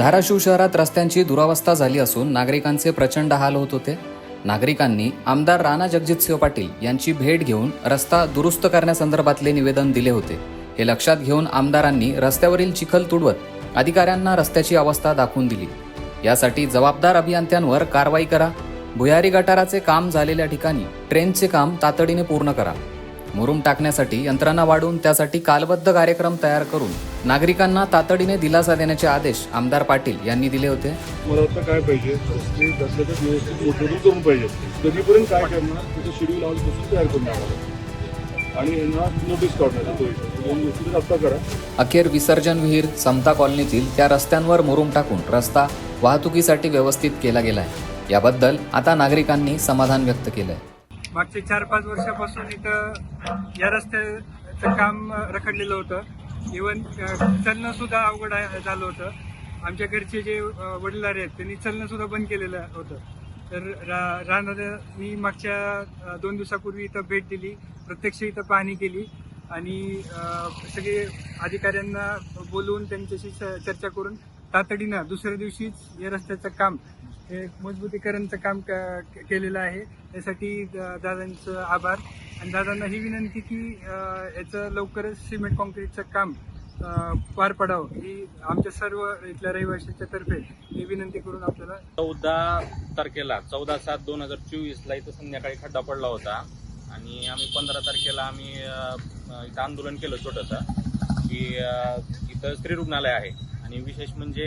धाराशिव शहरात रस्त्यांची दुरावस्था झाली असून नागरिकांचे प्रचंड हाल होत होते. नागरिकांनी आमदार राणा जगजितसिंह पाटील यांची भेट घेऊन रस्ता दुरुस्त करण्यासंदर्भातले निवेदन दिले होते. हे लक्षात घेऊन आमदारांनी रस्त्यावरील चिखल तुडवत अधिकाऱ्यांना रस्त्याची अवस्था दाखवून दिली. यासाठी जबाबदार अभियंत्यांवर कारवाई करा. भुयारी गटाराचे काम झालेल्या ठिकाणी ट्रेनचे काम तातडीने पूर्ण करा. मुरुम टाकण्यासाठी यंत्रणा वाढवून त्यासाठी कालबद्ध कार्यक्रम तयार करून नागरिकांना तातडीने दिलासा देण्याचे आदेश आमदार पाटील यांनी दिले होते. मला आता काय पाहिजे, रस्ते दसऱ्याच्या व्यवस्थित मोठमोठे करून पाहिजे. कधीपर्यंत काय करणार त्याचं शेड्यूल आजपासून तयार करून आम्हाला आणि यांना नोटीस काढणार तो रस्ता करा. अखेर विसर्जन विहीर समता कॉलनीतील त्या रस्त्यांवर मुरुम टाकून रस्ता वाहतुकीसाठी व्यवस्थित केला गेलाय. याबद्दल आता नागरिकांनी समाधान व्यक्त केलंय. मागचे 4-5 वर्षापासून इथं या रस्त्याचं काम रखडलेलं होतं. इव्हन चलणं सुद्धा अवघड झालं होतं. आमच्या घरचे जे वडीलधारे आहेत त्यांनी चलणं सुद्धा बंद केलेलं होतं. तर राणादांनी मागच्या 2 दिवसापूर्वी इथं भेट दिली, प्रत्यक्ष इथं पाहणी केली आणि सगळे अधिकाऱ्यांना बोलवून त्यांच्याशी चर्चा करून तातडीनं दुसऱ्या दिवशीच या रस्त्याचं काम हे मजबूतीकरणचं काम केलेलं आहे. यासाठी दादांचं आभार आणि दादांना ही विनंती की याचं लवकरच सिमेंट कॉन्क्रीटचं काम पार पडावं ही आमच्या सर्व इथल्या रहिवाशांच्या तर्फे ही विनंती करून आपल्याला 14 तारखेला 14/7/2024 इथं संध्याकाळी खड्डा पडला होता आणि आम्ही 15 तारखेला आम्ही इथं आंदोलन केलं छोटंसं की इथं स्त्री रुग्णालय आहे आणि विशेष म्हणजे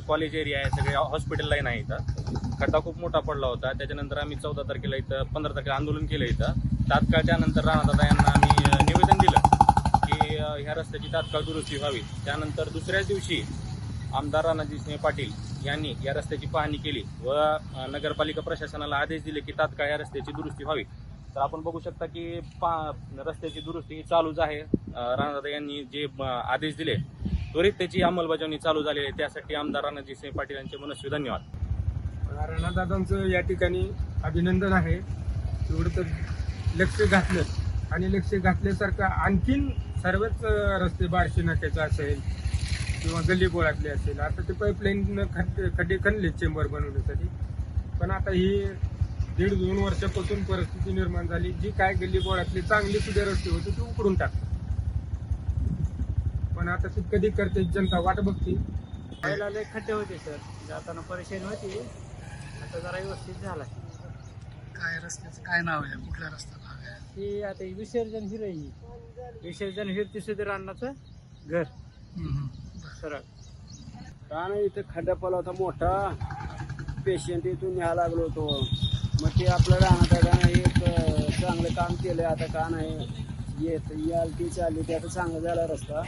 कॉलेज एरिया आहे, सगळे हॉस्पिटल लाईन आहे. इथं खड्डा खूप मोठा पडला होता. त्याच्यानंतर आम्ही 14 तारखेला इथं 15 तारखेला आंदोलन केलं. इथं तात्काळ त्यानंतर राणादादा यांना आम्ही निवेदन दिलं की ह्या रस्त्याची तात्काळ दुरुस्ती व्हावी. त्यानंतर दुसऱ्याच दिवशी आमदार राणाजगजितसिंह पाटील यांनी या रस्त्याची पाहणी केली व नगरपालिका प्रशासनाला आदेश दिले की तात्काळ या रस्त्याची दुरुस्ती व्हावी. तर आपण बघू शकता की रस्त्याची दुरुस्ती चालूच आहे. राणादादा यांनी जे आदेश दिले त्वरित त्याची अंमलबजावणी चालू झालेली आहे. त्यासाठी आमदार राणाजगजितसिंह पाटील यांचे मनस्वी धन्यवाद. राणादादांचं या ठिकाणी अभिनंदन आहे. एवढं तर लक्ष घातलं आणि लक्ष घातल्यासारखं आणखीन सर्वच रस्ते बार्शी नाक्याचा असेल किंवा गल्लीबोळातले असेल. आता ते पाईपलाईन खड्डे खणले चेंबर बनवण्यासाठी, पण आता ही 1.5-2 वर्षापासून परिस्थिती निर्माण झाली. जी काय गल्लीबोळातले चांगले सुद्धा रस्ते होते ते उकडून टाकतात. पण आता ते कधी करते जनता वाट बघते. पहिला लय खड्डे होते सर, जाताना परेशानी होती. आता जरा व्यवस्थित झाला. काय रस्त्याचं काय नाव आहे, कुठल्या रस्त्याचं नाव आहे? ही आता विसर्जन हिर ही विसर्जन हिर तिसरी रानाचं घर सरळ का नाही. इथं खड्डा पडला होता मोठा, पेशंट इथून न्यायला लागलो होतो. मग ते आपलं राहण्यात एक चांगलं काम केलं. आता का नाही येत याल ती चालली ते आता चांगलं झाला रस्ता.